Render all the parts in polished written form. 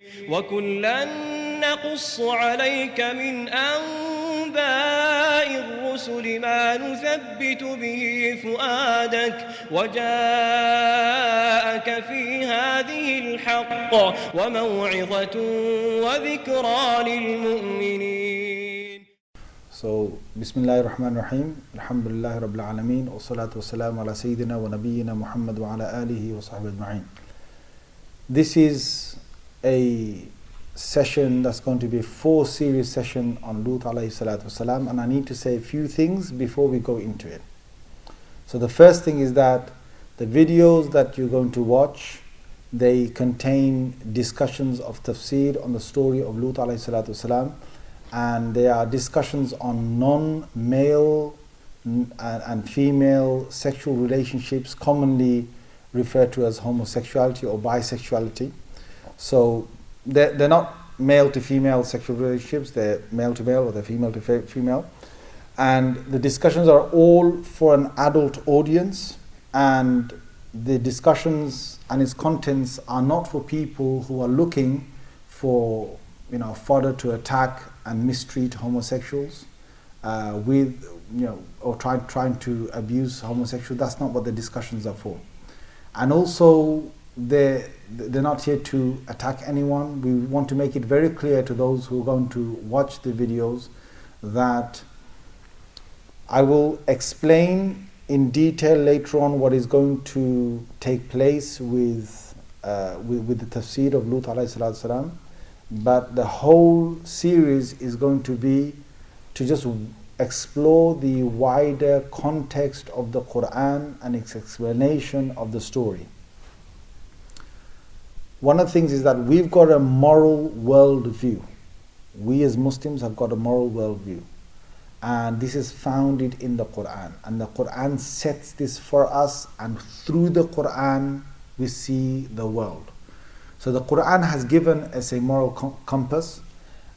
وكلا نقص عليك من أنباء الرسل ما نثبت به فؤادك وجاءك في هذه الحق وموعظة وذكرى للمؤمنين. So, Bismillahir Rahmanir Rahim, Alhamdulillah Rabbil Alameen, wa salatu wa salam ala Sayyidina wa Nabiyyina Muhammad wa ala alihi wa sahbihi ajma'in. This is a session that's going to be a 4-series session on Lut alayhi salatu wasalam, and I need to say a few things before we go into it. So the first thing is that the videos that you're going to watch, they contain discussions of tafsir on the story of Lut alayhi salatu wasalam, and they are discussions on non-male and female sexual relationships, commonly referred to as homosexuality or bisexuality. So they're not male to female sexual relationships, they're male to male or they're female to female. And the discussions are all for an adult audience, and the discussions and its contents are not for people who are looking for fodder to attack and mistreat homosexuals or trying to abuse homosexuals. That's not what the discussions are for. And also they're not here to attack anyone. We want to make it very clear to those who are going to watch the videos that I will explain in detail later on what is going to take place with the tafsir of Lut alayhi salatu salam. But the whole series is going to be to just explore the wider context of the Qur'an and its explanation of the story. One of the things is that we've got a moral world view. We as Muslims have got a moral world view. And this is founded in the Qur'an. And the Qur'an sets this for us, and through the Qur'an we see the world. So the Qur'an has given us a moral compass,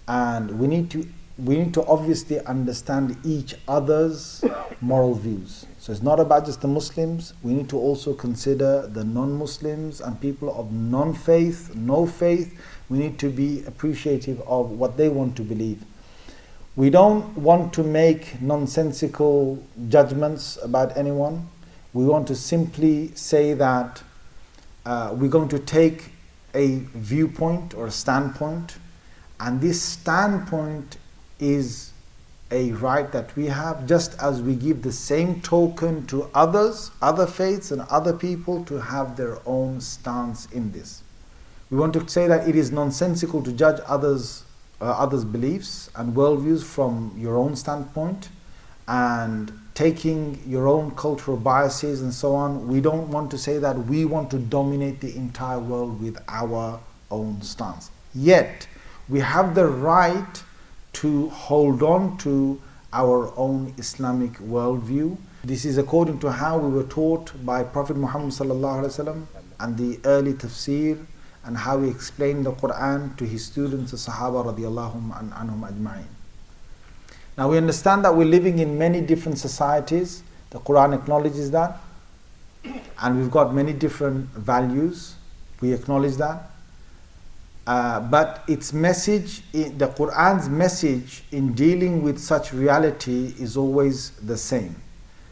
and we need to obviously understand each other's moral views. So it's not about just the Muslims. We need to also consider the non-Muslims and people of non-faith, no faith. We need to be appreciative of what they want to believe. We don't want to make nonsensical judgments about anyone. We want to simply say that we're going to take a viewpoint or a standpoint, and this standpoint is a right that we have, just as we give the same token to others, other faiths and other people to have their own stance in this. We want to say that it is nonsensical to judge others' beliefs and worldviews from your own standpoint, and taking your own cultural biases and so on. We don't want to say that we want to dominate the entire world with our own stance. Yet, we have the right to hold on to our own Islamic worldview. This is according to how we were taught by Prophet Muhammad sallallahu alaihi wasallam and the early tafsir, and how he explained the Qur'an to his students, the Sahaba radiallahu anhum ajma'in. Now we understand that we're living in many different societies. The Qur'an acknowledges that, and we've got many different values. We acknowledge that. But its message, the Qur'an's message in dealing with such reality is always the same.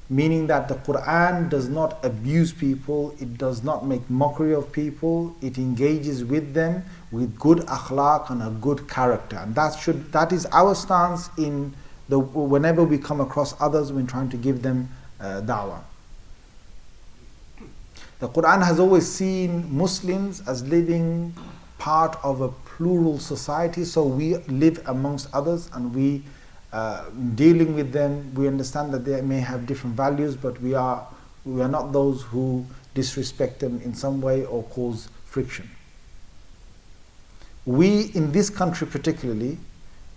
Meaning that the Qur'an does not abuse people, it does not make mockery of people, it engages with them with good akhlaq and a good character. And that is our stance whenever we come across others when trying to give them da'wah. The Qur'an has always seen Muslims as living part of a plural society, so we live amongst others, and we dealing with them, we understand that they may have different values, but we are not those who disrespect them in some way or cause friction. We, in this country particularly,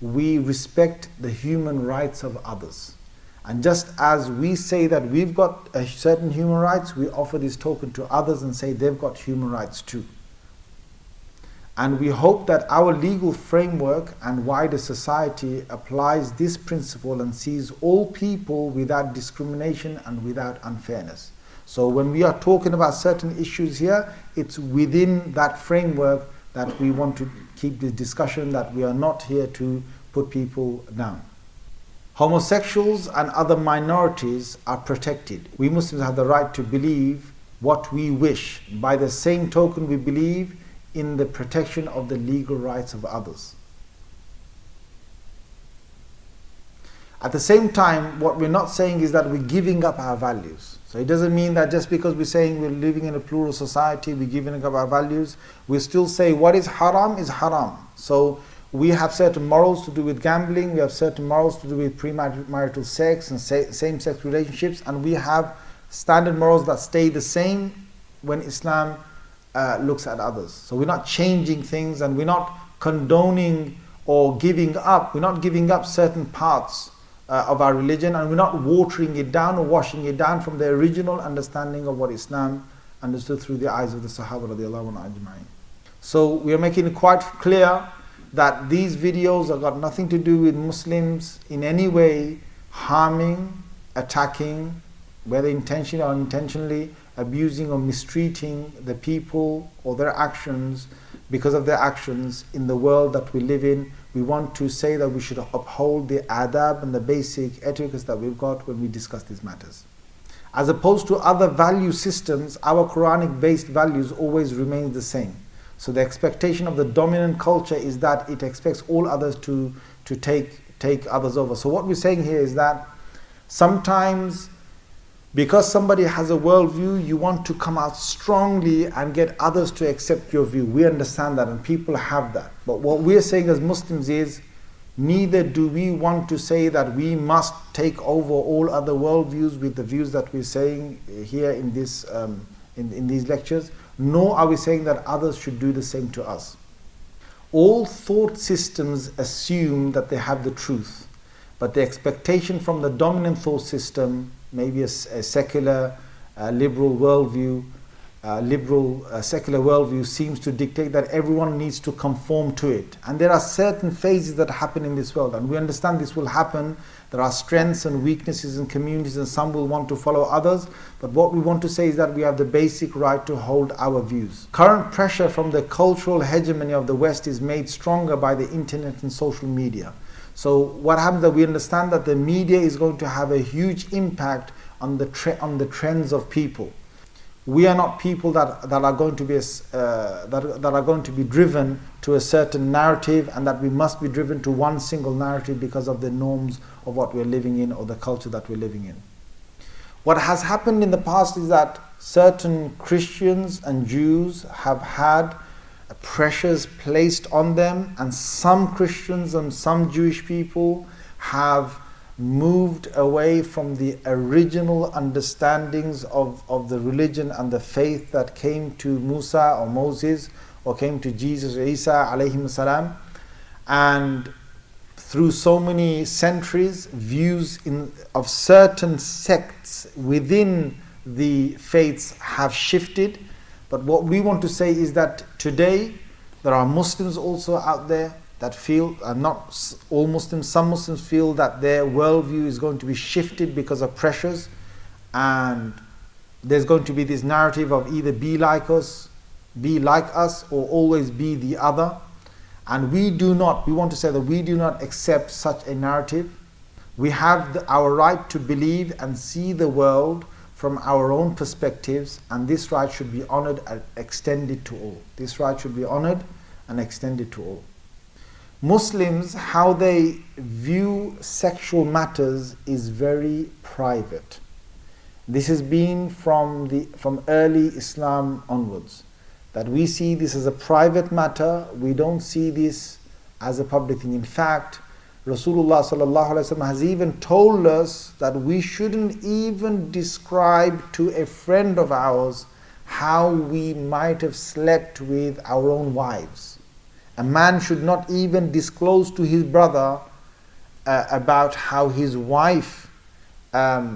we respect the human rights of others. And just as we say that we've got certain human rights, we offer this token to others and say they've got human rights too. And we hope that our legal framework and wider society applies this principle and sees all people without discrimination and without unfairness. So when we are talking about certain issues here, it's within that framework that we want to keep this discussion that we are not here to put people down. Homosexuals and other minorities are protected. We Muslims have the right to believe what we wish. By the same token, we believe in the protection of the legal rights of others. At the same time, what we're not saying is that we're giving up our values. So it doesn't mean that just because we're saying we're living in a plural society, we're giving up our values. We still say what is haram is haram. So we have certain morals to do with gambling, we have certain morals to do with premarital sex and same-sex relationships, and we have standard morals that stay the same when Islam looks at others. So we're not changing things, and we're not condoning or giving up. We're not giving up certain parts of our religion, and we're not watering it down or washing it down from the original understanding of what Islam understood through the eyes of the Sahaba radiallahu anhu ajma'in. So we are making it quite clear that these videos have got nothing to do with Muslims in any way harming, attacking, whether intentionally or unintentionally, abusing or mistreating the people or their actions because of their actions in the world that we live in. We want to say that we should uphold the adab and the basic etiquette that we've got when we discuss these matters. As opposed to other value systems, our Quranic based values always remain the same. So the expectation of the dominant culture is that it expects all others to take others over. So what we're saying here is that sometimes because somebody has a worldview, you want to come out strongly and get others to accept your view. We understand that, and people have that. But what we're saying as Muslims is, neither do we want to say that we must take over all other worldviews with the views that we're saying here in this in these lectures, nor are we saying that others should do the same to us. All thought systems assume that they have the truth, but the expectation from the dominant thought system, maybe a secular, liberal worldview, secular worldview, seems to dictate that everyone needs to conform to it. And there are certain phases that happen in this world, and we understand this will happen. There are strengths and weaknesses in communities, and some will want to follow others. But what we want to say is that we have the basic right to hold our views. Current pressure from the cultural hegemony of the West is made stronger by the internet and social media. So what happens is that we understand that the media is going to have a huge impact on the trends of people. We are not people that are going to be that are going to be driven to a certain narrative, and that we must be driven to one single narrative because of the norms of what we're living in or the culture that we're living in. What has happened in the past is that certain Christians and Jews have had pressures placed on them, and some Christians and some Jewish people have moved away from the original understandings of the religion and the faith that came to Musa or Moses or came to Jesus or Isa alayhim salam, and through so many centuries views of certain sects within the faiths have shifted. But what we want to say is that today there are Muslims also out there that feel, not all Muslims, some Muslims feel that their worldview is going to be shifted because of pressures, and there's going to be this narrative of either be like us, or always be the other. And we want to say that we do not accept such a narrative. We have our right to believe and see the world from our own perspectives, and this right should be honored and extended to all. This right should be honored and extended to all. Muslims, how they view sexual matters is very private. This has been from early Islam onwards, that we see this as a private matter. We don't see this as a public thing. In fact, Rasulullah sallallahu alaihi wasallam has even told us that we shouldn't even describe to a friend of ours how we might have slept with our own wives. A man should not even disclose to his brother about how his wife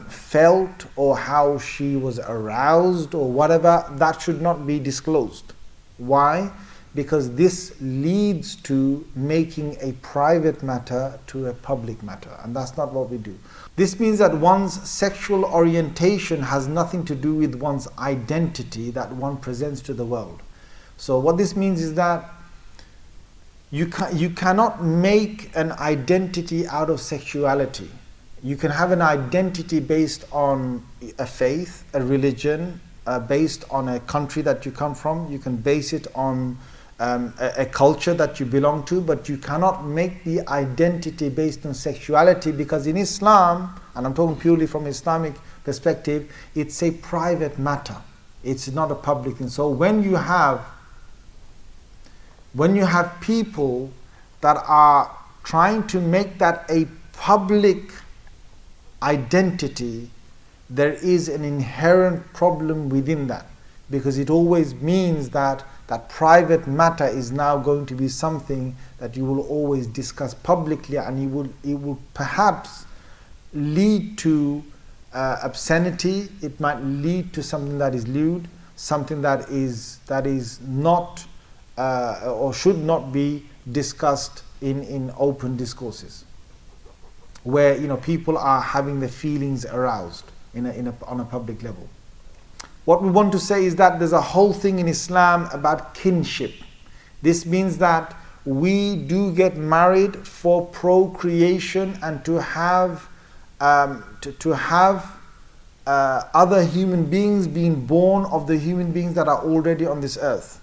felt or how she was aroused or whatever. That should not be disclosed. Why? Because this leads to making a private matter to a public matter, and that's not what we do. This means that one's sexual orientation has nothing to do with one's identity that one presents to the world. So what this means is that you cannot make an identity out of sexuality. You can have an identity based on a faith, a religion, based on a country that you come from. You can base it on a culture that you belong to, but you cannot make the identity based on sexuality, because in Islam, and I'm talking purely from Islamic perspective, it's a private matter. It's not a public thing. So when you have people that are trying to make that a public identity, there is an inherent problem within that, because it always means that that private matter is now going to be something that you will always discuss publicly, and it will perhaps lead to obscenity. It might lead to something that is lewd, something that is not or should not be discussed in open discourses, where people are having their feelings aroused on a public level. What we want to say is that there's a whole thing in Islam about kinship. This means that we do get married for procreation and to have other human beings being born of the human beings that are already on this earth.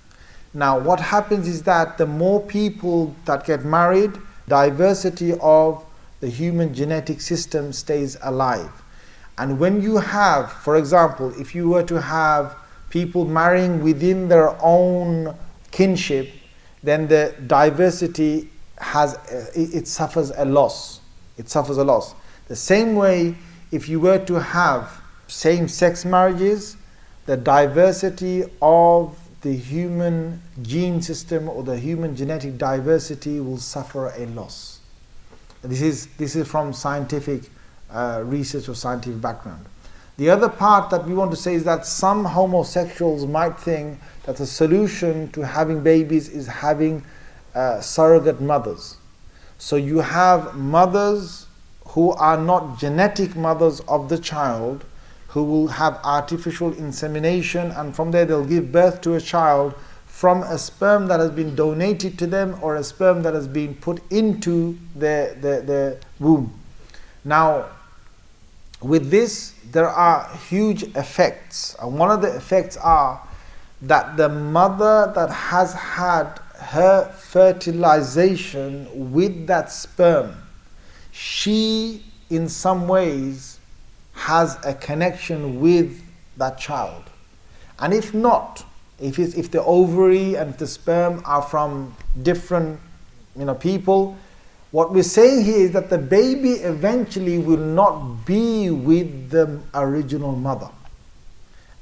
Now, what happens is that the more people that get married, diversity of the human genetic system stays alive. And when you have, for example, if you were to have people marrying within their own kinship, then the diversity it suffers a loss. It suffers a loss. The same way, if you were to have same-sex marriages, the diversity of the human gene system or the human genetic diversity will suffer a loss. This is from scientific research or scientific background. The other part that we want to say is that some homosexuals might think that the solution to having babies is having surrogate mothers. So you have mothers who are not genetic mothers of the child, who will have artificial insemination, and from there they'll give birth to a child from a sperm that has been donated to them or a sperm that has been put into their womb. Now, with this, there are huge effects, and one of the effects are that the mother that has had her fertilization with that sperm, she in some ways has a connection with that child. And if not, if the ovary and the sperm are from different people, what we're saying here is that the baby eventually will not be with the original mother.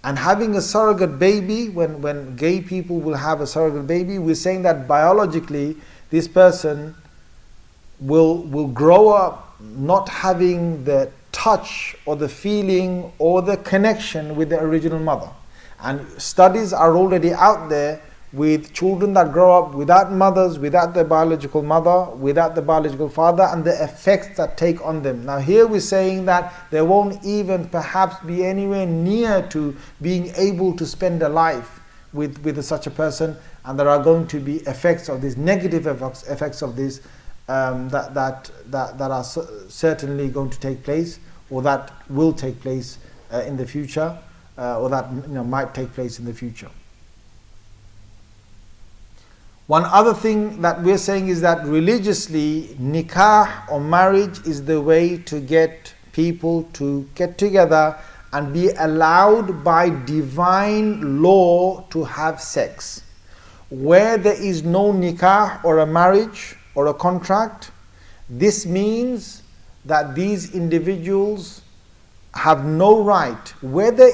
And having a surrogate baby, when gay people will have a surrogate baby, we're saying that biologically this person will grow up not having the touch or the feeling or the connection with the original mother. And studies are already out there with children that grow up without mothers, without their biological mother, without the biological father, and the effects that take on them. Now here we're saying that they won't even perhaps be anywhere near to being able to spend a life with such a person, and there are going to be effects of this, negative effects of this, that are certainly going to take place, or that will take place in the future, or that might take place in the future. One other thing that we're saying is that religiously, nikah or marriage is the way to get people to get together and be allowed by divine law to have sex. Where there is no nikah or a marriage or a contract, this means that these individuals have no right, whether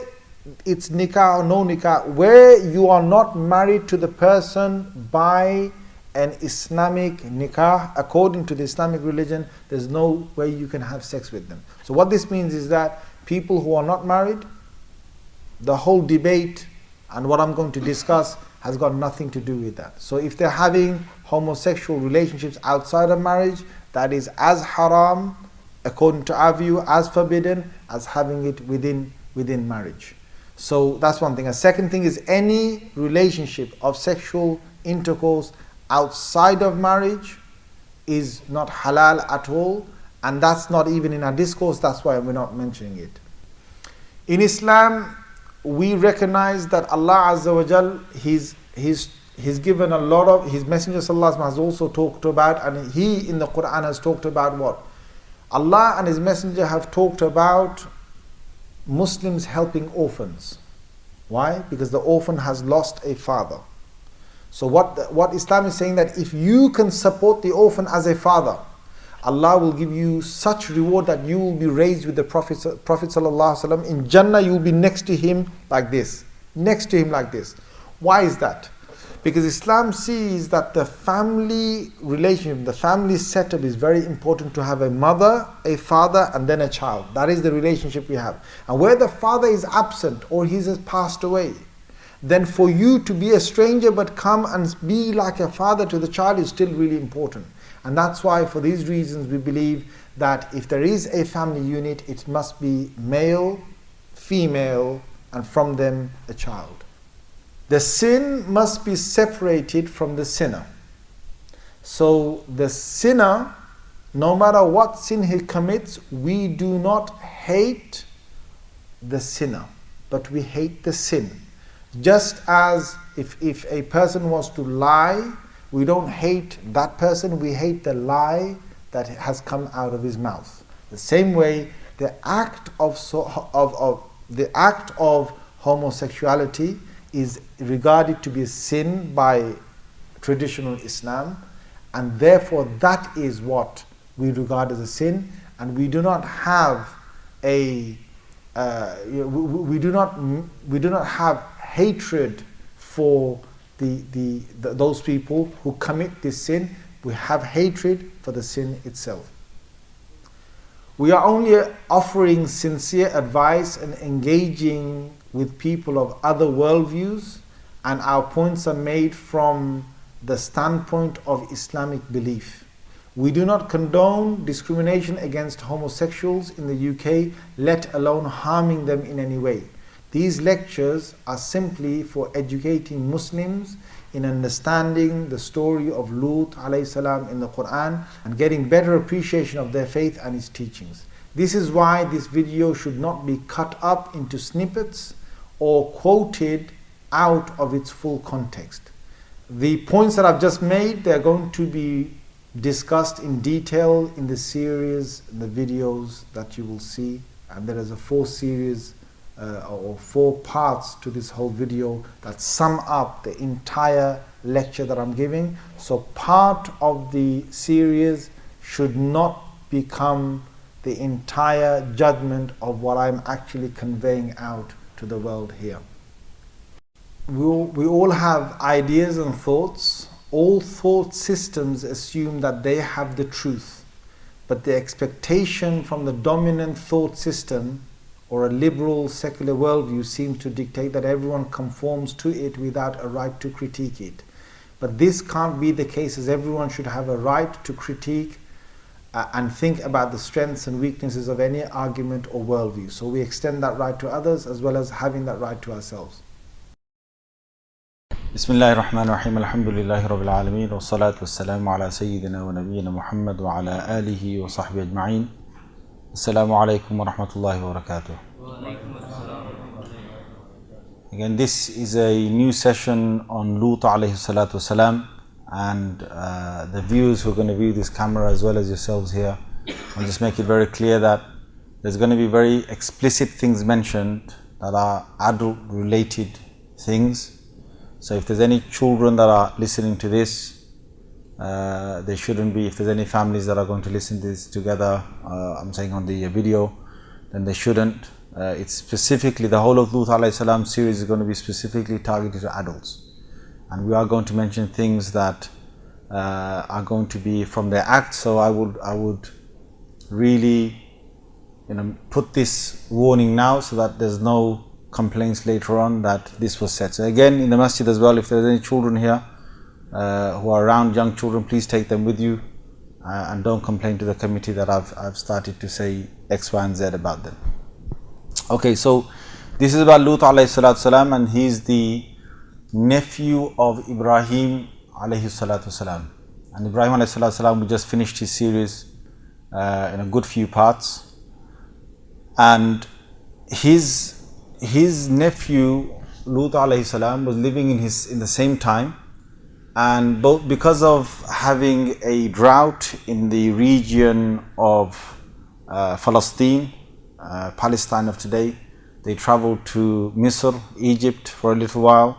it's nikah or no nikah, where you are not married to the person by an Islamic nikah, according to the Islamic religion, there's no way you can have sex with them. So what this means is that people who are not married, the whole debate and what I'm going to discuss has got nothing to do with that. So if they're having homosexual relationships outside of marriage, that is as haram, according to our view, as forbidden as having it within marriage. So that's one thing. A second thing is any relationship of sexual intercourse outside of marriage is not halal at all, and that's not even in our discourse. That's why we're not mentioning it. In Islam, we recognize that Allah Azza wa Jal, He's given a lot of, His Messenger Sallallahu Alaihi Wasallam has also talked about, and he in the Qur'an has talked about what? Allah and His Messenger have talked about Muslims helping orphans. Why? Because the orphan has lost a father. So what Islam is saying, that if you can support the orphan as a father, Allah will give you such reward that you will be raised with the Prophet Sallallahu Alaihi Wasallam. In Jannah you will be next to him like this. Next to him like this. Why is that? Because Islam sees that the family relationship, the family setup is very important, to have a mother, a father, and then a child. That is the relationship we have. And where the father is absent or he has passed away, then for you to be a stranger but come and be like a father to the child is still really important. And that's why, for these reasons, we believe that if there is a family unit, it must be male, female, and from them a child. The sin must be separated from the sinner. So the sinner, no matter what sin he commits, we do not hate the sinner, but we hate the sin. Just as if a person was to lie, we don't hate that person, we hate the lie that has come out of his mouth. The same way, the act of homosexuality is regarded to be a sin by traditional Islam, and therefore that is what we regard as a sin, and we do not have we do not have hatred for those people who commit this sin. We have hatred for the sin itself. We are only offering sincere advice and engaging with people of other worldviews, and our points are made from the standpoint of Islamic belief. We do not condone discrimination against homosexuals in the UK, let alone harming them in any way. These lectures are simply for educating Muslims in understanding the story of Lut alayhi salam in the Qur'an and getting better appreciation of their faith and its teachings. This is why this video should not be cut up into snippets or quoted out of its full context. The points that I've just made, they're going to be discussed in detail in the series, the videos that you will see, and there is a 4 parts to this whole video that sum up the entire lecture that I'm giving. So part of the series should not become the entire judgment of what I'm actually conveying out to the world here. We all have ideas and thoughts. All thought systems assume that they have the truth, but the expectation from the dominant thought system or a liberal secular worldview seems to dictate that everyone conforms to it without a right to critique it. But this can't be the case, as everyone should have a right to critique and think about the strengths and weaknesses of any argument or worldview. So we extend that right to others as well as having that right to ourselves. Bismillahir Rahmanir Rahim. Alhamdulillahi Rabbil Alameen. Wassalatu wassalamu ala Sayyidina wa Nabiyyina Muhammad wa ala alihi wa sahbihi ajma'in. Assalamu alaikum wa rahmatullahi wa barakatuh. Again, this is a new session on Lut alayhi salatu wasalam, and the viewers who are going to view this camera as well as yourselves here, I'll just make it very clear that there's going to be very explicit things mentioned that are adult related things. So if there's any children that are listening to this, they shouldn't be. If there's any families that are going to listen to this together, I'm saying on the video, then they shouldn't. It's specifically, the whole of Lut alayhi salam series is going to be specifically targeted to adults, and we are going to mention things that are going to be from their acts. So I would really, put this warning now so that there's no complaints later on that this was said. So again, in the masjid as well, if there's any children here who are around, young children, please take them with you and don't complain to the committee that I've started to say X, Y and Z about them. Okay, so this is about Lut alayhi salatu salam, and he's the nephew of Ibrahim alayhi salatu wasalam. And Ibrahim alayhi salatu wasalam, we just finished his series in a good few parts. And his nephew Lut alayhi salam was living in the same time, and both because of having a drought in the region of Palestine of today, they traveled to Misr, Egypt for a little while.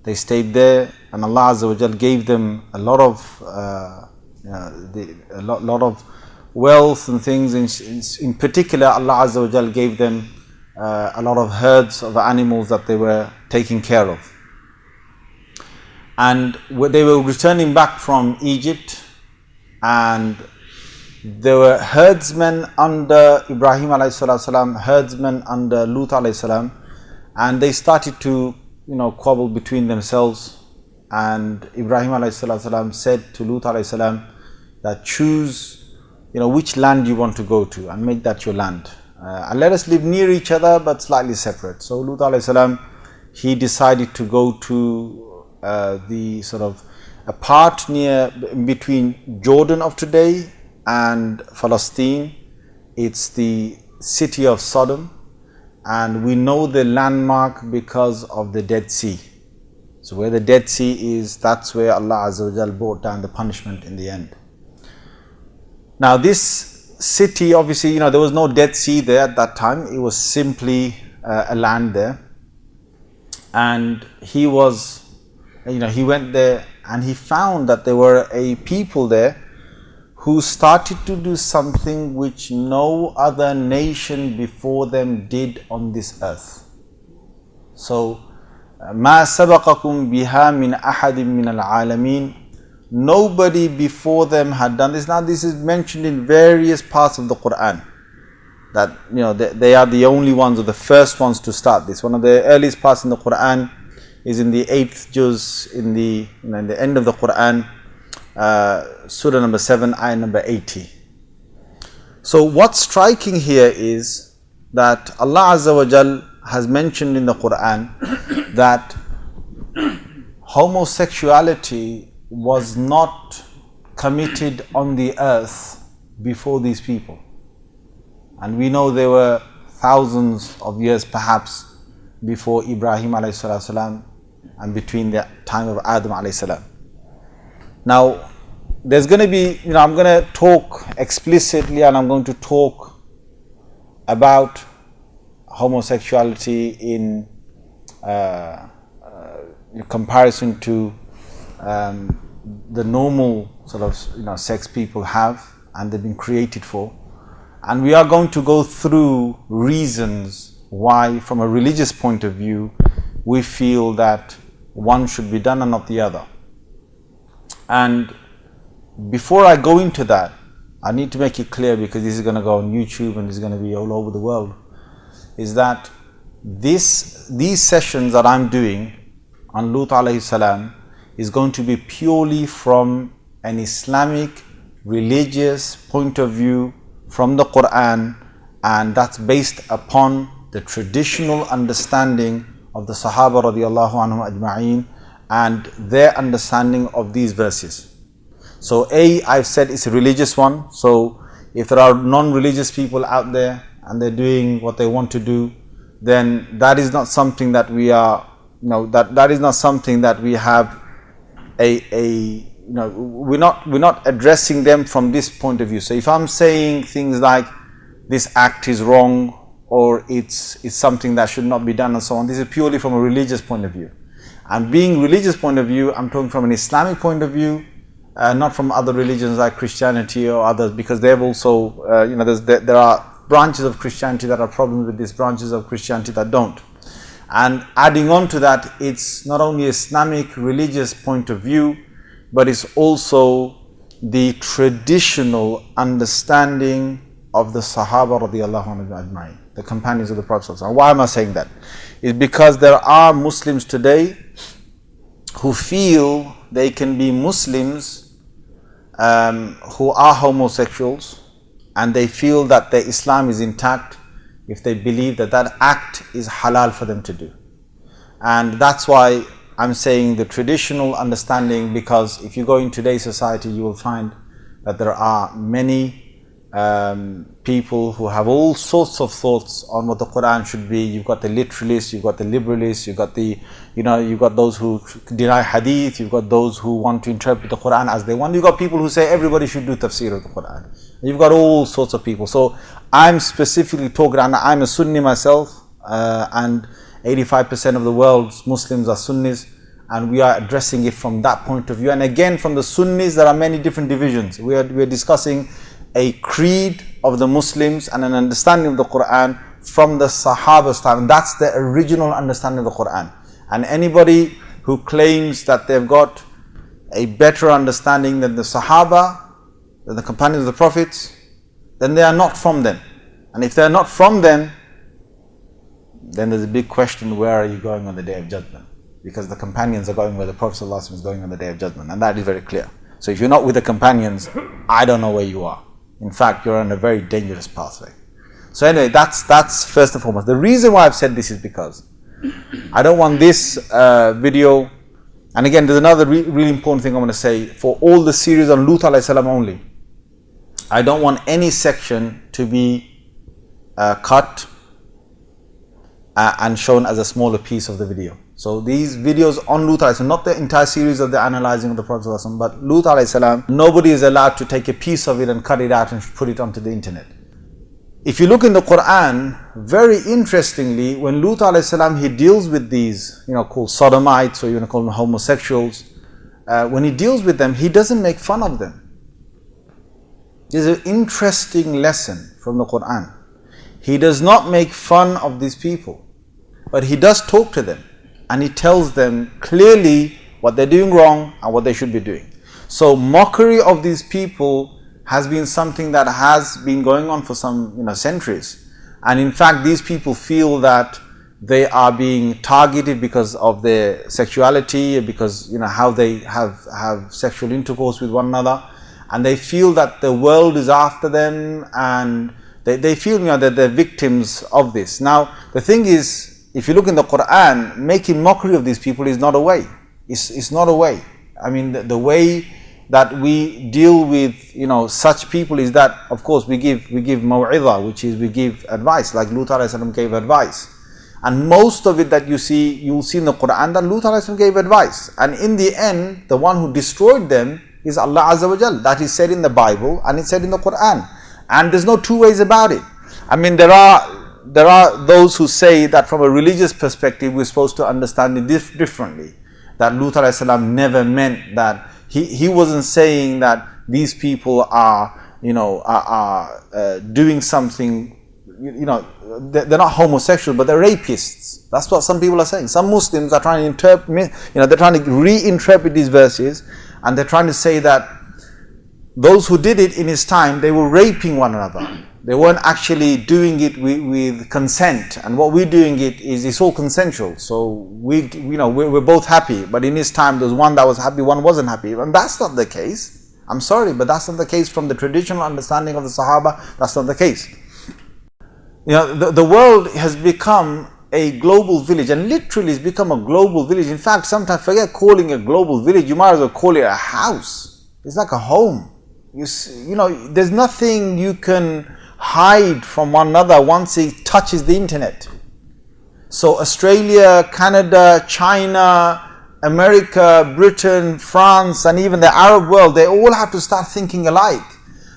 They stayed there, and Allah Azza wa Jal gave them a lot of wealth and things. In particular, Allah Azza wa Jal gave them a lot of herds of animals that they were taking care of. And they were returning back from Egypt, and there were herdsmen under Ibrahim alayhi salam, herdsmen under Lut alayhi salam, and they started to quarrel between themselves. And Ibrahim alayhi salam said to Lut alayhi salam that choose which land you want to go to and make that your land, and let us live near each other but slightly separate. So Lut alayhi salam, he decided to go to the sort of a part near between Jordan of today and Palestine. It's the city of Sodom, and we know the landmark because of the Dead Sea. So where the Dead Sea is, that's where Allah Azza wa Jal brought down the punishment in the end. Now this city, obviously, there was no Dead Sea there at that time. It was simply a land there. And he went there, and he found that there were a people there who started to do something which no other nation before them did on this earth. So, مَا سَبَقَكُمْ بِهَا مِنْ أَحَدٍ مِنَ الْعَالَمِينَ. Nobody before them had done this. Now this is mentioned in various parts of the Qur'an, that they are the only ones or the first ones to start this. One of the earliest parts in the Qur'an is in the 8th juz, in the end of the Qur'an, Surah number 7, ayah number 80. So what's striking here is that Allah Azza wa Jal has mentioned in the Qur'an that homosexuality was not committed on the earth before these people. And we know there were thousands of years perhaps before Ibrahim alayhi salam and between the time of Adam alayhi salam. Now there's going to be, I'm going to talk explicitly, and I'm going to talk about homosexuality in comparison to the normal sort of sex people have and they've been created for. And we are going to go through reasons why, from a religious point of view, we feel that one should be done and not the other. And before I go into that, I need to make it clear, because this is going to go on YouTube and it's going to be all over the world, is that these sessions that I'm doing on Lut alayhi salam is going to be purely from an Islamic religious point of view from the Qur'an, and that's based upon the traditional understanding of the Sahaba radiallahu anhum ajma'een and their understanding of these verses. So I've said it's a religious one. So if there are non-religious people out there and they're doing what they want to do, then that is not something that we are, that is not something that we have we're not addressing them from this point of view. So if I'm saying things like this act is wrong, or it's something that should not be done and so on, this is purely from a religious point of view. And being religious point of view, I'm talking from an Islamic point of view, not from other religions like Christianity or others, because they've also, there are branches of Christianity that have problems with these branches of Christianity that don't. And adding on to that, it's not only Islamic religious point of view, but it's also the traditional understanding of the Sahaba radiallahu anhu ajma'in, the companions of the Prophet. And why am I saying that? It's because there are Muslims today who feel they can be Muslims who are homosexuals, and they feel that their Islam is intact if they believe that that act is halal for them to do. And that's why I'm saying the traditional understanding, because if you go in today's society, you will find that there are many people who have all sorts of thoughts on what the Qur'an should be. You've got the literalists, you've got the liberalists, you've got the, you've got those who deny hadith, you've got those who want to interpret the Qur'an as they want. You've got people who say everybody should do tafsir of the Qur'an. You've got all sorts of people. So I'm specifically talking, and I'm a Sunni myself, and 85% of the world's Muslims are Sunnis, and we are addressing it from that point of view. And again, from the Sunnis, there are many different divisions. We are discussing a creed of the Muslims and an understanding of the Qur'an from the Sahaba's time. That's the original understanding of the Qur'an. And anybody who claims that they've got a better understanding than the Sahaba, than the companions of the Prophets, then they are not from them. And if they are not from them, then there's a big question, where are you going on the Day of Judgment? Because the companions are going where the Prophet ﷺ is going on the Day of Judgment, and that is very clear. So if you're not with the companions, I don't know where you are. In fact, you're on a very dangerous pathway. So anyway, that's first and foremost. The reason why I've said this is because I don't want this video, and again, there's another really important thing I want to say, for all the series on Lut alayhi salam only, I don't want any section to be cut and shown as a smaller piece of the video. So these videos on Lut alayhi salam, not the entire series of the analyzing of the Prophet sallallahu alaihi wasallam, but Lut alayhi salam, nobody is allowed to take a piece of it and cut it out and put it onto the internet. If you look in the Qur'an, very interestingly, when Lut alayhi salam, he deals with these, called sodomites, or you want to call them homosexuals, when he deals with them, he doesn't make fun of them. There's an interesting lesson from the Qur'an. He does not make fun of these people, but he does talk to them. And he tells them clearly what they're doing wrong and what they should be doing. So mockery of these people has been something that has been going on for some centuries. And in fact, these people feel that they are being targeted because of their sexuality, because how they have sexual intercourse with one another, and they feel that the world is after them, and they feel that they're victims of this. Now the thing is, if you look in the Qur'an, making mockery of these people is not a way. It's not a way. I mean, the way that we deal with such people is that, of course, we give maw'idha, which is we give advice, like Lut alayhi salam gave advice. And most of it that you'll see in the Qur'an, that Lut alayhi salam gave advice. And in the end, the one who destroyed them is Allah Azza wa Jal. That is said in the Bible and it's said in the Qur'an. And there's no two ways about it. I mean, there are those who say that from a religious perspective we're supposed to understand it differently. That Lut alayhi salam never meant that, he wasn't saying that these people are doing something, they're not homosexual, but they're rapists. That's what some people are saying. Some Muslims are trying to interpret, they're trying to reinterpret these verses, and they're trying to say that those who did it in his time, they were raping one another. They weren't actually doing it with consent, and what we're doing it's all consensual. So we're both happy, but in his time there's one that was happy, one wasn't happy, and that's not the case. I'm sorry, but that's not the case from the traditional understanding of the Sahaba. That's not the case. The world has become a global village, and literally it's become a global village. In fact, sometimes forget calling it a global village. You might as well call it a house. It's like a home. There's nothing you can hide from one another once it touches the internet. So Australia, Canada, China, America, Britain, France, and even the Arab world, they all have to start thinking alike.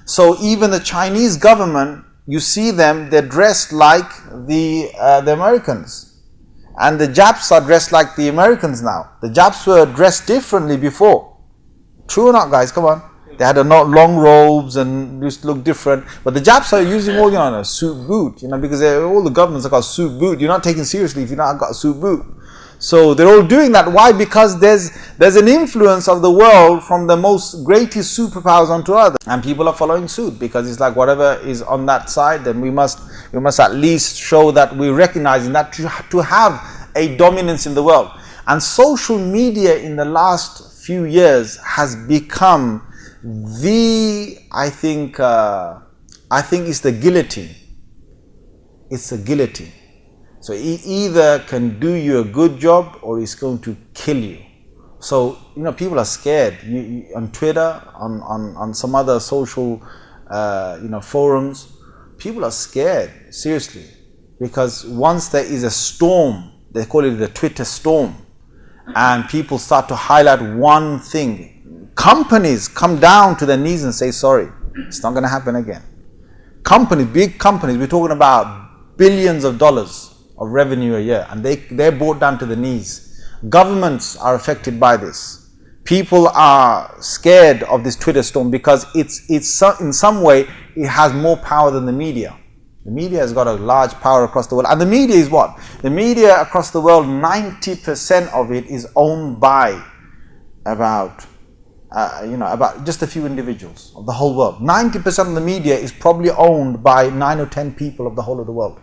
So even the Chinese government, you see them, they're dressed like the Americans. And the Japs are dressed like the Americans now. The Japs were dressed differently before. True or not, guys? Come on. They had long robes and used to look different. But the Japs are using all, a suit boot, because all the governments have got suit boot. You're not taken seriously if you've not got a suit boot. So they're all doing that. Why? Because there's an influence of the world from the most greatest superpowers onto others. And people are following suit because it's like whatever is on that side, then we must at least show that we're recognizing that to have a dominance in the world. And social media in the last few years has become I think it's the guillotine. It's the guillotine. So he either can do you a good job or he's going to kill you. So, people are scared. On Twitter, on some other social, forums, people are scared, seriously. Because once there is a storm, they call it the Twitter storm, and people start to highlight one thing, companies come down to their knees and say, sorry, it's not going to happen again. Companies, big companies, we're talking about billions of dollars of revenue a year, and they're brought down to the knees. Governments are affected by this. People are scared of this Twitter storm because it's in some way it has more power than the media. The media has got a large power across the world, and the media is what? The media across the world, 90% of it is owned by about just a few individuals of the whole world. 90% of the media is probably owned by 9 or 10 people of the whole of the world.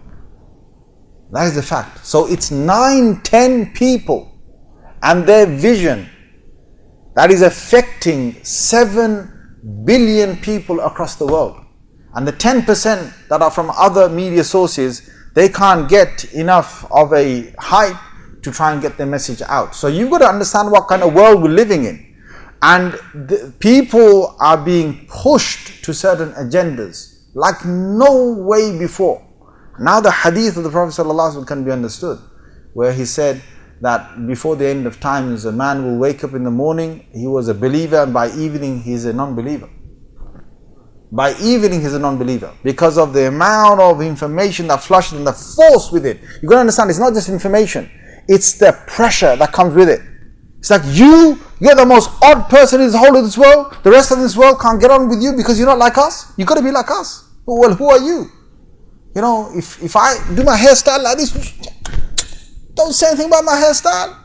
That is the fact. So it's 9, 10 people and their vision that is affecting 7 billion people across the world. And the 10% that are from other media sources, they can't get enough of a hype to try and get their message out. So you've got to understand what kind of world we're living in. And the people are being pushed to certain agendas like no way before. Now the hadith of the Prophet ﷺ can be understood, where he said that before the end of times, a man will wake up in the morning, he was a believer, and by evening he is a non-believer. By evening he's a non-believer, because of the amount of information that flushes and the force with it. You've got to understand, it's not just information, it's the pressure that comes with it. It's like you're the most odd person in the whole of this world. The rest of this world can't get on with you because you're not like us. You've got to be like us. Well, who are you? If I do my hairstyle like this, don't say anything about my hairstyle.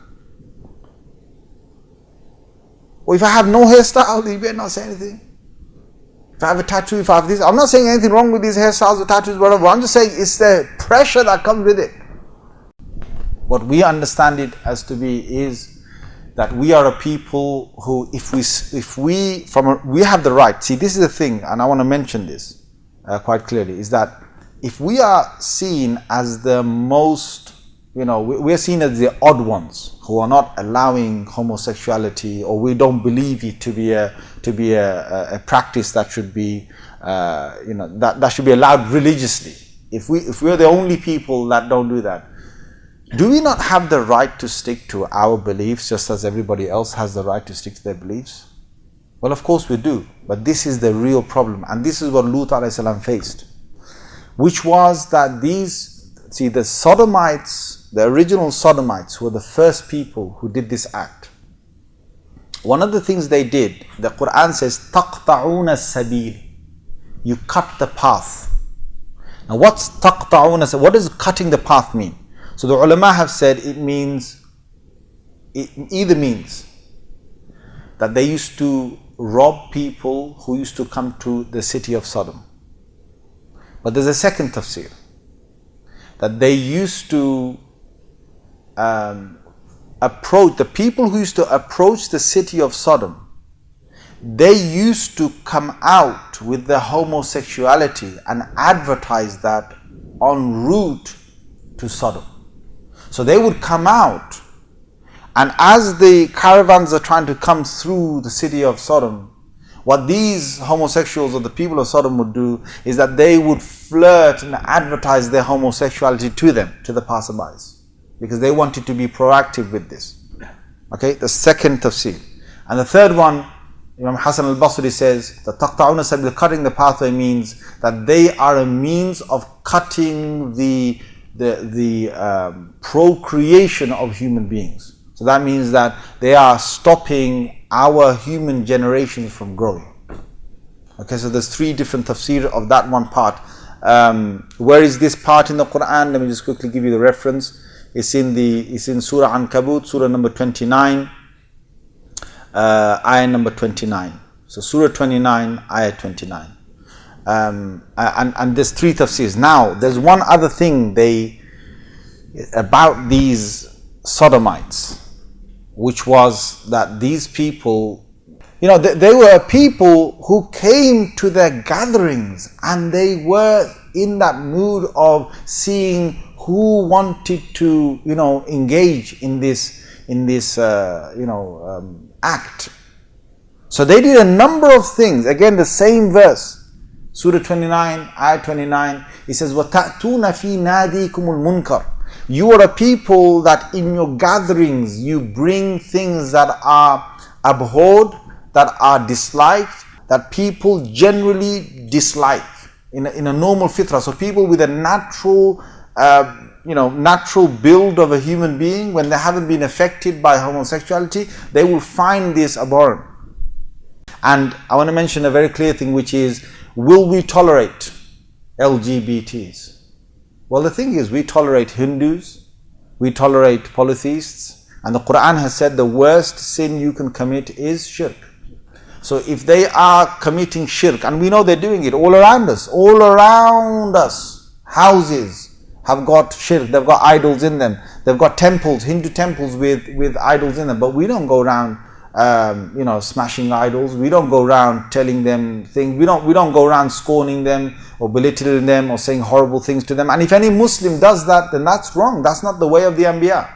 Or if I have no hairstyle, you better not say anything. If I have a tattoo, if I have this, I'm not saying anything wrong with these hairstyles or tattoos, whatever. I'm just saying it's the pressure that comes with it. What we understand it as to be is that we are a people who, we have the right. See, this is the thing, and I want to mention this quite clearly, is that if we are seen as the most, we're seen as the odd ones who are not allowing homosexuality, or we don't believe it to be a practice that should be, that should be allowed religiously. If we're the only people that don't do that, do we not have the right to stick to our beliefs just as everybody else has the right to stick to their beliefs? Well, of course we do, but this is the real problem, and this is what Lut alayhi salam faced, which was that the Sodomites, the original Sodomites, were the first people who did this act. One of the things they did, the Qur'an says, تَقْطَعُونَ السَّبِيلِ, you cut the path. Now what's تَقْطَعُونَ, what does cutting the path mean? So the ulama have said it either means that they used to rob people who used to come to the city of Sodom. But there's a second tafsir, that they used to approach, the people who used to approach the city of Sodom, they used to come out with their homosexuality and advertise that en route to Sodom. So they would come out, and as the caravans are trying to come through the city of Sodom, what these homosexuals or the people of Sodom would do is that they would flirt and advertise their homosexuality to them, to the passerbys, because they wanted to be proactive with this. Okay, the second tafsir. And the third one, Imam Hasan al-Basri says that taqta'una sabil, cutting the pathway, means that they are a means of cutting the procreation of human beings. So that means that they are stopping our human generation from growing. Okay, so there's three different tafsir of that one part. Where is this part in the Qur'an? Let me just quickly give you the reference. It's in Surah Ankabut, Surah number 29, ayah number 29. So Surah 29, ayah 29. And there's three tafsirs. Now, there's one other thing about these Sodomites, which was that these people, they were people who came to their gatherings and they were in that mood of seeing who wanted to, engage in this act. So they did a number of things. Again, the same verse, Surah 29, Ayah 29. It says, وَتَأْتُونَ فِي نَادِيكُمُ الْمُنْكَرِ. You are a people that in your gatherings you bring things that are abhorred, that are disliked, that people generally dislike in a normal fitrah. So people with a natural natural build of a human being, when they haven't been affected by homosexuality, they will find this abhorrent. And I want to mention a very clear thing, which is, will we tolerate LGBTs? Well, the thing is, we tolerate Hindus, we tolerate polytheists, and the Qur'an has said the worst sin you can commit is shirk. So if they are committing shirk, and we know they're doing it all around us, houses have got shirk, they've got idols in them, they've got temples, Hindu temples with idols in them, but we don't go around smashing idols. We don't go around telling them things. We don't go around scorning them or belittling them or saying horrible things to them. And if any Muslim does that, then that's wrong. That's not the way of the Anbiya.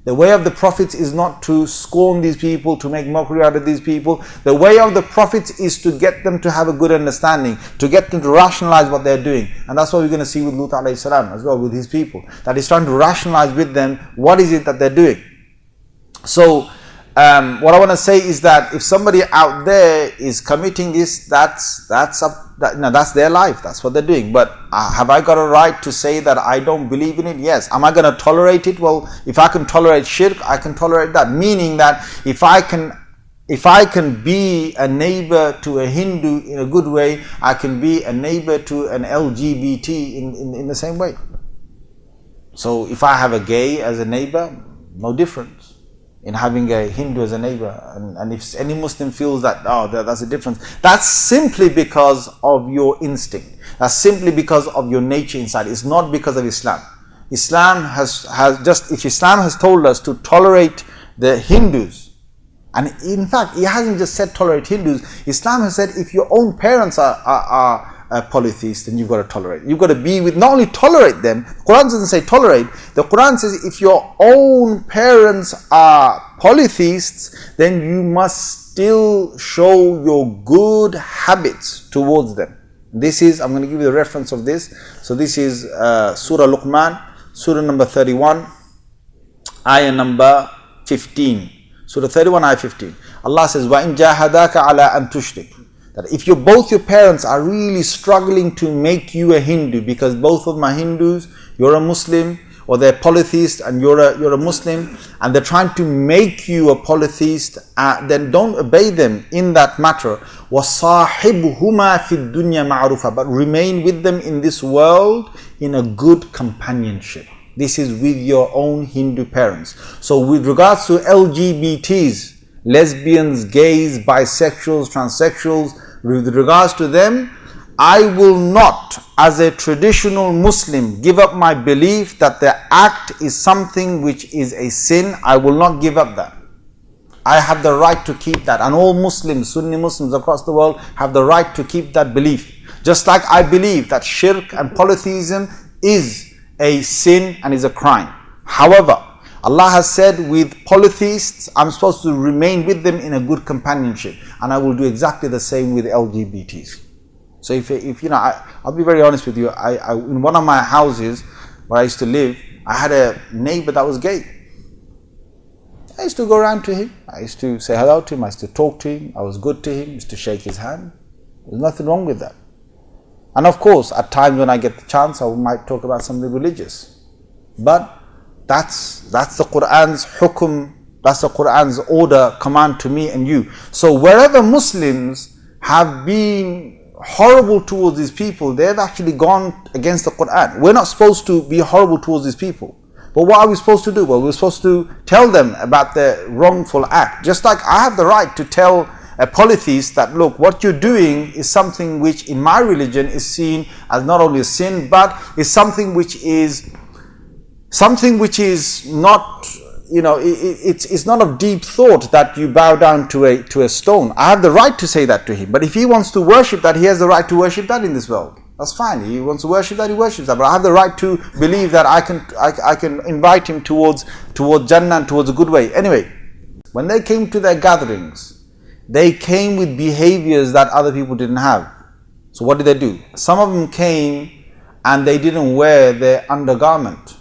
The way of the prophets is not to scorn these people, to make mockery out of these people. The way of the prophets is to get them to have a good understanding, to get them to rationalize what they're doing. And that's what we're going to see with Lut alayhi salam as well, with his people. That he's trying to rationalize with them what is it that they're doing. So what I want to say is that if somebody out there is committing this, that's their life. That's what they're doing. But have I got a right to say that I don't believe in it? Yes. Am I going to tolerate it? Well, if I can tolerate shirk, I can tolerate that. Meaning that if I can be a neighbor to a Hindu in a good way, I can be a neighbor to an LGBT in the same way. So if I have a gay as a neighbor, no difference in having a Hindu as a neighbor. And if any Muslim feels that, that's a difference, that's simply because of your instinct. That's simply because of your nature inside. It's not because of Islam. Islam if Islam has told us to tolerate the Hindus, and in fact, it hasn't just said tolerate Hindus. Islam has said if your own parents are polytheists, then you've got to tolerate. You've got to be with, not only tolerate them, the Quran doesn't say tolerate, the Quran says if your own parents are polytheists, then you must still show your good habits towards them. This is, I'm going to give you the reference of this. So this is Surah Luqman, Surah number 31, Ayah number 15. Surah 31, Ayah 15. Allah says, وَإِن جَاهَدَاكَ عَلَىٰ أَن تُشْرِكَ. That if both your parents are really struggling to make you a Hindu, because both of them are Hindus, you're a Muslim, or they're polytheists and you're a Muslim, and they're trying to make you a polytheist, then don't obey them in that matter. وَصَاحِبْهُمَا فِي الدُّنْيَا مَعْرُوفًا. But remain with them in this world in a good companionship. This is with your own Hindu parents. So with regards to LGBTs, lesbians, gays, bisexuals, transsexuals, with regards to them, I will not, as a traditional Muslim, give up my belief that the act is something which is a sin. I will not give up that. I have the right to keep that, and all Muslims, Sunni Muslims across the world have the right to keep that belief. Just like I believe that shirk and polytheism is a sin and is a crime. However, Allah has said with polytheists, I'm supposed to remain with them in a good companionship, and I will do exactly the same with LGBTs. So if I'll be very honest with you, I in one of my houses where I used to live, I had a neighbor that was gay. I used to go around to him, I used to say hello to him, I used to talk to him, I was good to him, I used to shake his hand. There's nothing wrong with that. And of course, at times when I get the chance, I might talk about something religious. But that's the Qur'an's hukum, that's the Qur'an's order, command to me and you. So wherever Muslims have been horrible towards these people, they've actually gone against the Qur'an. We're not supposed to be horrible towards these people. But what are we supposed to do? Well, we're supposed to tell them about the wrongful act. Just like I have the right to tell a polytheist that, look, what you're doing is something which in my religion is seen as not only a sin, but is something which is not, it's not of deep thought that you bow down to a stone. I have the right to say that to him. But if he wants to worship that, he has the right to worship that in this world. That's fine. He wants to worship that, he worships that. But I have the right to believe that I can invite him towards Jannah and towards a good way. Anyway, when they came to their gatherings, they came with behaviors that other people didn't have. So what did they do? Some of them came and they didn't wear their undergarment.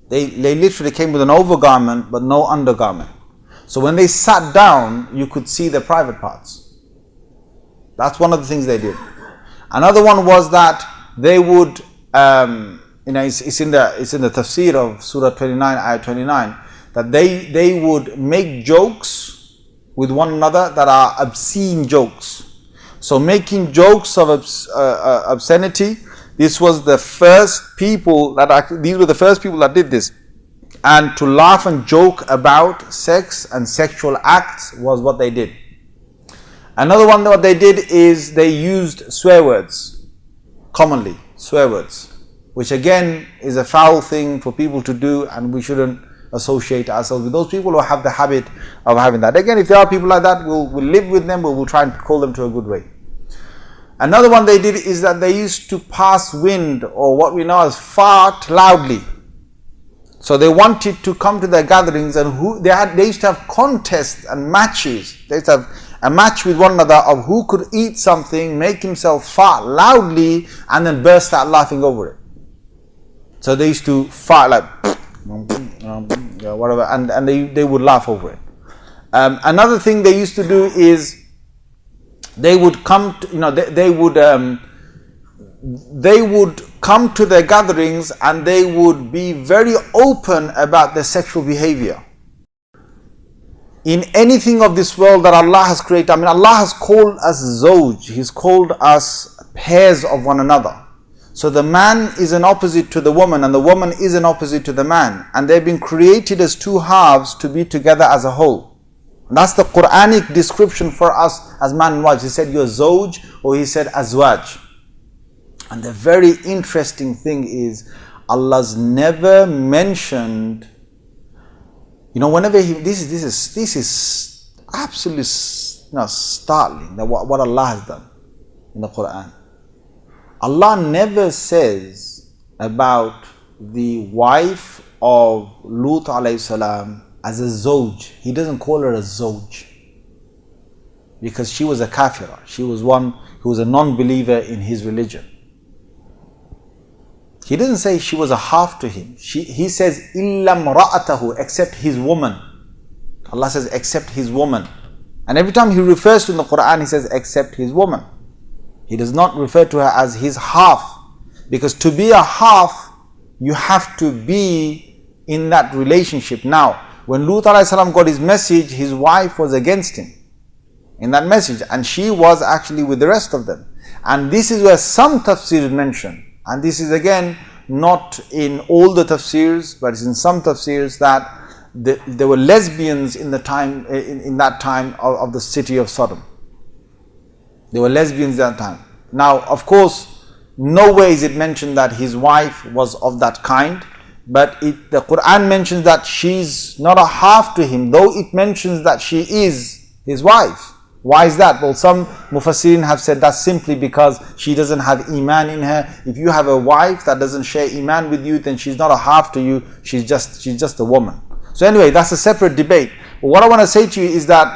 They literally came with an overgarment but no undergarment. So when they sat down, you could see their private parts. That's one of the things they did. Another one was that they would, it's in the tafsir of Surah 29, Ayah 29, that they would make jokes with one another that are obscene jokes. So making jokes of obscenity, this was the first people these were the first people that did this. And to laugh and joke about sex and sexual acts was what they did. Another one, what they did is they used swear words, commonly, swear words, which again is a foul thing for people to do, and we shouldn't associate ourselves with those people who have the habit of having that. Again, if there are people like that, we'll live with them, but we'll try and call them to a good way. Another one they did is that they used to pass wind, or what we know as fart, loudly. So they wanted to come to their gatherings, and they used to have contests and matches. They used to have a match with one another of who could eat something, make himself fart loudly, and then burst out laughing over it. So they used to fart like whatever, and they would laugh over it. Another thing they used to do is they would come to, they would come to their gatherings and they would be very open about their sexual behavior. In anything of this world that Allah has created, Allah has called us zawj, He's called us pairs of one another. So the man is an opposite to the woman, and the woman is an opposite to the man, and they've been created as two halves to be together as a whole. And that's the Quranic description for us as man and wife. He said you're zawj, or He said azwaj. And the very interesting thing is Allah's never mentioned, whenever this is absolutely startling, that what Allah has done in the Quran. Allah never says about the wife of Lut alayhi salam as a zawj. He doesn't call her a zawj, because she was a kafira. She was one who was a non-believer in his religion. He doesn't say she was a half to him. He says illa mra'atahu, except his woman. Allah says except his woman. And every time He refers to in the Quran, He says except his woman. He does not refer to her as his half, because to be a half, you have to be in that relationship. Now, when Lut alayhi salam got his message, his wife was against him in that message, and she was actually with the rest of them. And this is where some tafsirs mention, and this is again not in all the tafsirs, but it's in some tafsirs, that there were lesbians in the time in that time of the city of Sodom. There were lesbians at that time. Now, of course, nowhere is it mentioned that his wife was of that kind, but the Quran mentions that she's not a half to him, though it mentions that she is his wife. Why is that? Well, some Mufassirin have said that's simply because she doesn't have Iman in her. If you have a wife that doesn't share Iman with you, then she's not a half to you, she's just a woman. So anyway, that's a separate debate. But what I want to say to you is that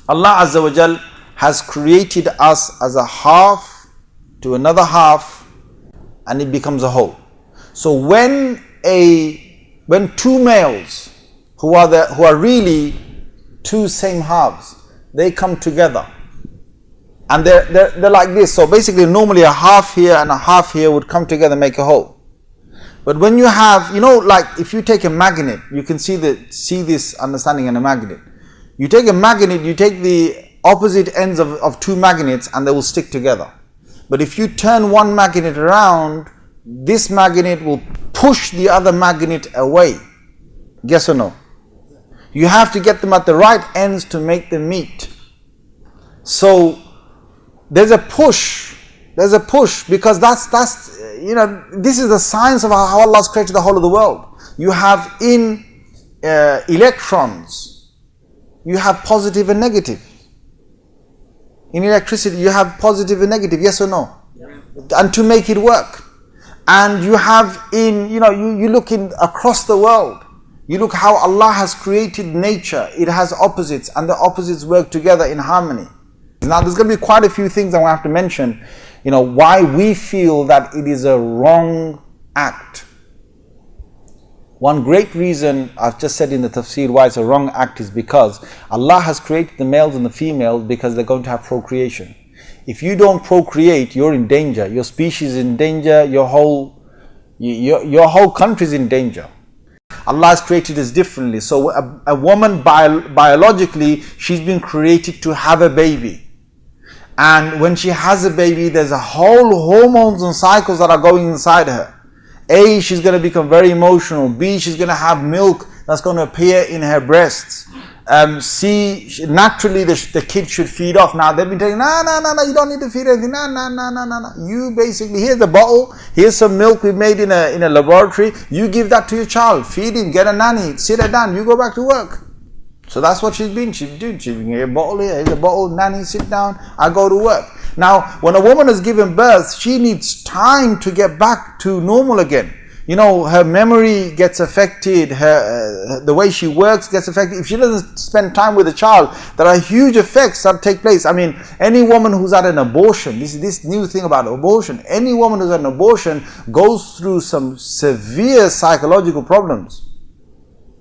Allah Azza wa Jal has created us as a half to another half, and it becomes a whole. So when two males who are really two same halves, they come together and they're like this. So basically, normally a half here and a half here would come together and make a whole. But when you have, like if you take a magnet, you can see this understanding in a magnet. You take a magnet, you take the opposite ends of two magnets, and they will stick together. But if you turn one magnet around, this magnet will push the other magnet away. Yes or no? You have to get them at the right ends to make them meet. So there's a push, because that's this is the science of how Allah has created the whole of the world. You have in electrons, you have positive and negative. In electricity, you have positive and negative. Yes or no? Yeah. and to make it work. And you have you look in across the world, you look how Allah has created nature. It has opposites, and the opposites work together in harmony. Now there's going to be quite a few things I'm going to have to mention, why we feel that it is a wrong act. One great reason I've just said in the tafsir why it's a wrong act is because Allah has created the males and the females because they're going to have procreation. If you don't procreate, you're in danger. Your species is in danger. Your whole country is in danger. Allah has created us differently. So a woman biologically, she's been created to have a baby. And when she has a baby, there's a whole hormones and cycles that are going inside her. A, she's going to become very emotional. B, she's going to have milk that's going to appear in her breasts. C, naturally the kid should feed off. Now they've been telling, no, you don't need to feed anything. No. You basically, here's the bottle, here's some milk we made in a laboratory. You give that to your child, feed him, get a nanny, sit her down, you go back to work. So that's what she's been doing. She's been, here's a bottle here, here's a bottle, nanny, sit down, I go to work. Now, when a woman has given birth, she needs time to get back to normal again. Her memory gets affected, the way she works gets affected. If she doesn't spend time with the child, there are huge effects that take place. I mean, any woman who's had an abortion, this new thing about abortion, any woman who's had an abortion goes through some severe psychological problems,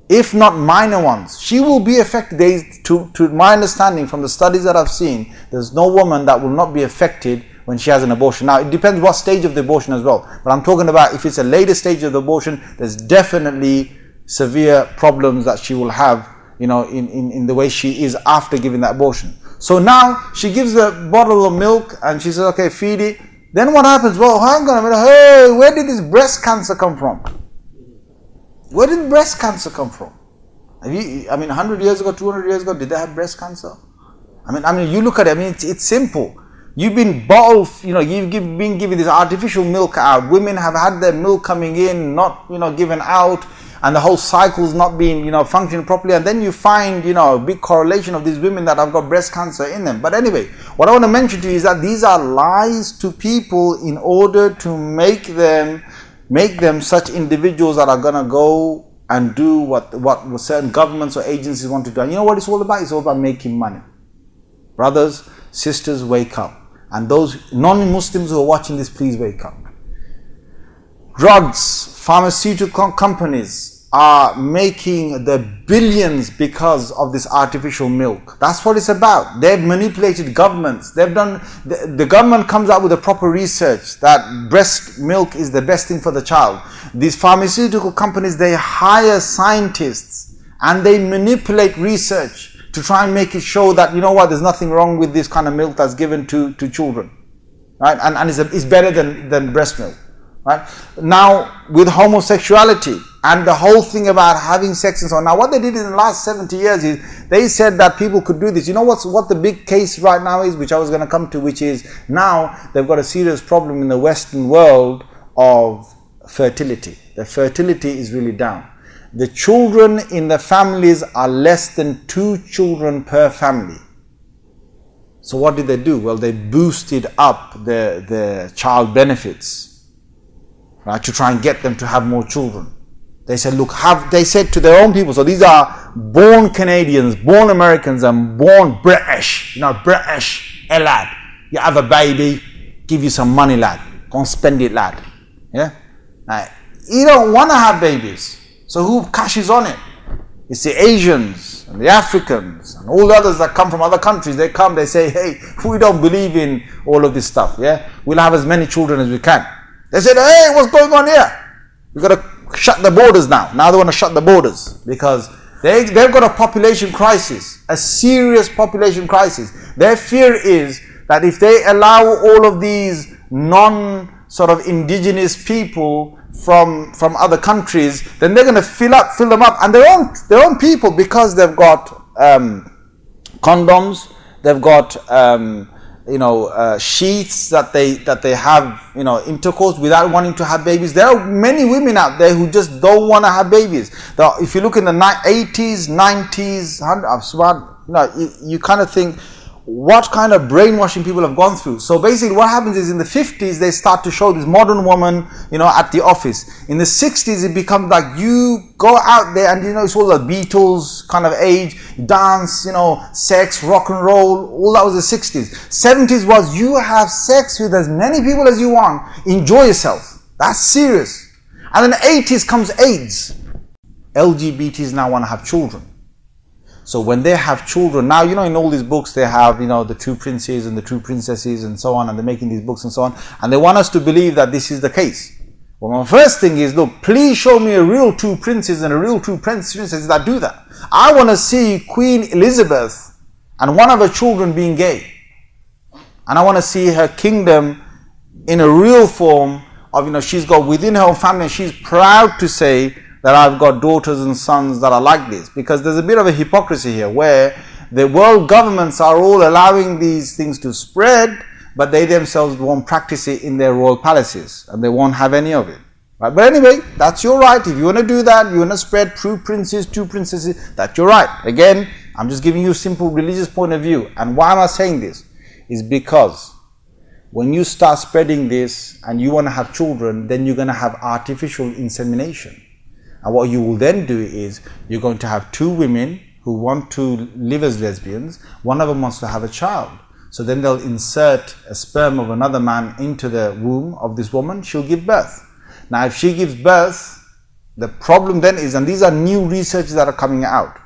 if not minor ones. She will be affected. To my understanding from the studies that I've seen, there's no woman that will not be affected when she has an abortion. Now, it depends what stage of the abortion as well. But I'm talking about if it's a later stage of the abortion, there's definitely severe problems that she will have, in the way she is after giving that abortion. So now, she gives a bottle of milk and she says, okay, feed it. Then what happens? Well, hang on a minute. Hey, where did this breast cancer come from? Where did breast cancer come from? 100 years ago, 200 years ago, did they have breast cancer? I mean, you look at it, it's simple. You've been bottled, you've been given this artificial milk out. Women have had their milk coming in, not, given out, and the whole cycle's not being, functioning properly. And then you find, a big correlation of these women that have got breast cancer in them. But anyway, what I want to mention to you is that these are lies to people in order to make them such individuals that are going to go and do what certain governments or agencies want to do. And you know what it's all about? It's all about making money. Brothers, sisters, wake up. And those non-Muslims who are watching this, please wake up. Drugs, pharmaceutical companies are making the billions because of this artificial milk. That's what it's about. They've manipulated governments. The government comes out with a proper research that breast milk is the best thing for the child. These pharmaceutical companies, they hire scientists and they manipulate research to try and make it show that, there's nothing wrong with this kind of milk that's given to children, right? And it's better than breast milk, right? Now, with homosexuality and the whole thing about having sex and so on. Now, what they did in the last 70 years is they said that people could do this. You know what the big case right now is, which I was going to come to, which is now they've got a serious problem in the Western world of fertility. The fertility is really down. The children in the families are less than 2 children per family. So what did they do? Well, they boosted up the child benefits, right, to try and get them to have more children. They said, look, they said to their own people, so these are born Canadians, born Americans, and born British, British, hey lad, you have a baby, give you some money, lad, go and spend it, lad. Yeah? Now, you don't want to have babies. So who cashes on it? It's the Asians and the Africans and all the others that come from other countries. They come, they say, hey, we don't believe in all of this stuff. Yeah, we'll have as many children as we can. They said, hey, what's going on here? We've got to shut the borders now. Now they want to shut the borders because they've got a population crisis, a serious population crisis. Their fear is that if they allow all of these sort of indigenous people from other countries, then they're going to fill them up, and their own people, because they've got condoms, they've got sheaths that they have intercourse without wanting to have babies. There are many women out there who just don't want to have babies. If you look in the 80s, 90s, you kind of think, what kind of brainwashing people have gone through. So basically what happens is in the 50s they start to show this modern woman, at the office. In the 60s it becomes like you go out there and it's all the Beatles kind of age, dance, sex, rock and roll, all that was the 60s. 70s was you have sex with as many people as you want, enjoy yourself. That's serious. And then the 80s comes AIDS. LGBTs now want to have children. So when they have children, now in all these books they have the two princes and the two princesses and so on, and they're making these books and so on, and they want us to believe that this is the case. Well, my first thing is, look, please show me a real two princes and a real two princesses that do that. I want to see Queen Elizabeth and one of her children being gay, and I want to see her kingdom in a real form of she's got within her own family, and she's proud to say that I've got daughters and sons that are like this. Because there's a bit of a hypocrisy here where the world governments are all allowing these things to spread, but they themselves won't practice it in their royal palaces and they won't have any of it. Right? But anyway, that's your right. If you want to do that, you want to spread two princes, two princesses, that's your right. Again, I'm just giving you a simple religious point of view. And why am I saying this? Is because when you start spreading this and you want to have children, then you're going to have artificial insemination. And what you will then do is you're going to have two women who want to live as lesbians. One of them wants to have a child. So then they'll insert a sperm of another man into the womb of this woman. She'll give birth. Now if she gives birth, the problem then is, and these are new research that are coming out,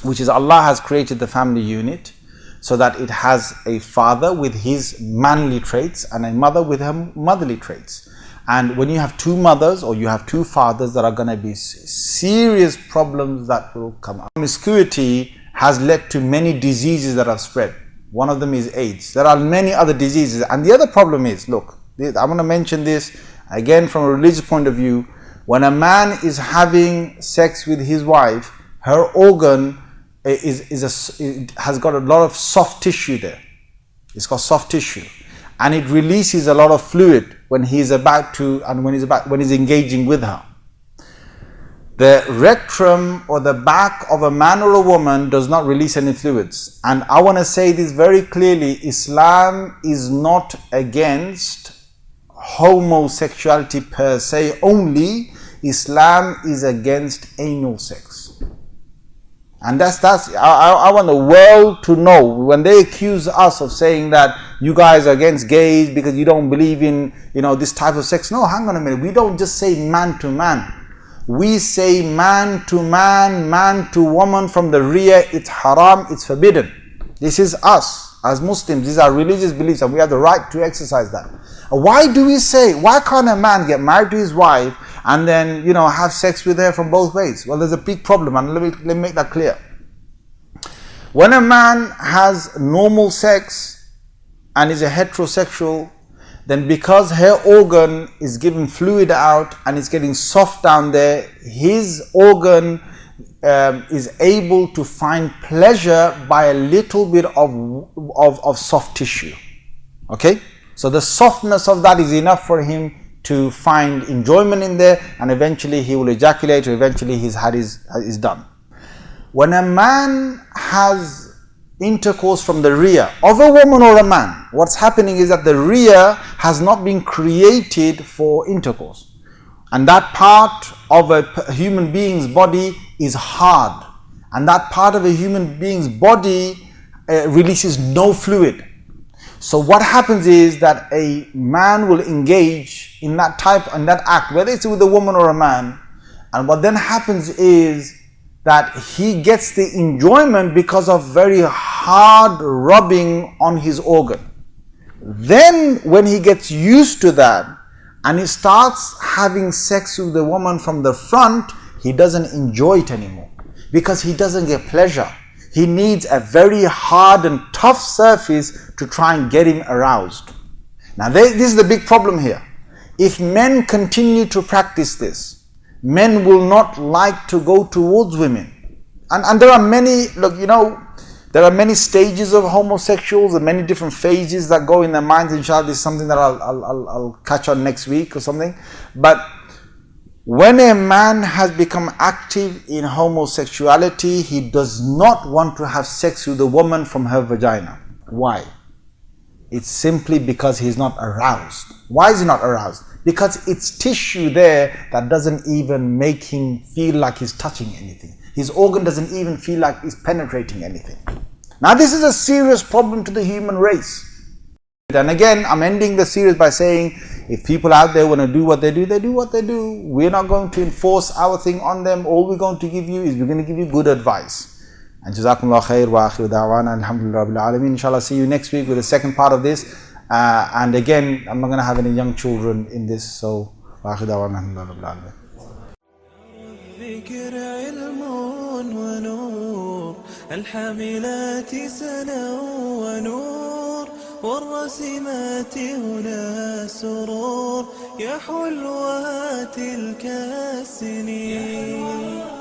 which is Allah has created the family unit so that it has a father with his manly traits and a mother with her motherly traits. And when you have two mothers or you have two fathers, there are going to be serious problems that will come up. Promiscuity has led to many diseases that have spread. One of them is AIDS. There are many other diseases. And the other problem is, look, I'm going to mention this again from a religious point of view. When a man is having sex with his wife, her organ has got a lot of soft tissue there. It's got soft tissue. And it releases a lot of fluid when he's about to, and when he's engaging with her. The rectum or the back of a man or a woman does not release any fluids. And I want to say this very clearly, Islam is not against homosexuality per se only. Islam is against anal sex. And I want the world to know, when they accuse us of saying that you guys are against gays because you don't believe in this type of sex. No, hang on a minute. We don't just say man to man. We say man to man, man to woman from the rear. It's haram, it's forbidden. This is us as Muslims. These are religious beliefs and we have the right to exercise that. Why do we say, why can't a man get married to his wife and then have sex with her from both ways? Well, there's a big problem, and let me make that clear. When a man has normal sex and is a heterosexual, then because her organ is giving fluid out and it's getting soft down there, his organ is able to find pleasure by a little bit of soft tissue. Okay? So the softness of that is enough for him to find enjoyment in there, and eventually he will ejaculate, or eventually his had is done. When a man has intercourse from the rear of a woman or a man, what's happening is that the rear has not been created for intercourse, and that part of a human being's body is hard, and that part of a human being's body releases no fluid. So what happens is that a man will engage in that act, whether it's with a woman or a man, and what then happens is that he gets the enjoyment because of very hard rubbing on his organ. Then when he gets used to that and he starts having sex with the woman from the front, he doesn't enjoy it anymore because he doesn't get pleasure. He needs a very hard and tough surface to try and get him aroused. Now this is the big problem here. If men continue to practice this, men will not like to go towards women. And there are many, there are many stages of homosexuals and many different phases that go in their minds. Inshallah, this is something that I'll catch on next week or something. But when a man has become active in homosexuality, he does not want to have sex with a woman from her vagina. Why? It's simply because he's not aroused. Why is he not aroused? Because it's tissue there that doesn't even make him feel like he's touching anything. His organ doesn't even feel like he's penetrating anything. Now this is a serious problem to the human race. And again, I'm ending the series by saying, if people out there want to do what they do, they do what they do. We're not going to enforce our thing on them. All we're going to give you is we're going to give you good advice. And Jazakumullah khair wa akhiru da'wana alhamdulillah rabbil alameen. Inshallah, see you next week with the second part of this. And again, I'm not going to have any young children in this, so wa akhiru da'wana alhamdulillah rabbil alameen. الذكر علم ونور الحاملات سنا ونور والرسمات هنا سرور يا حلوات تلك السنين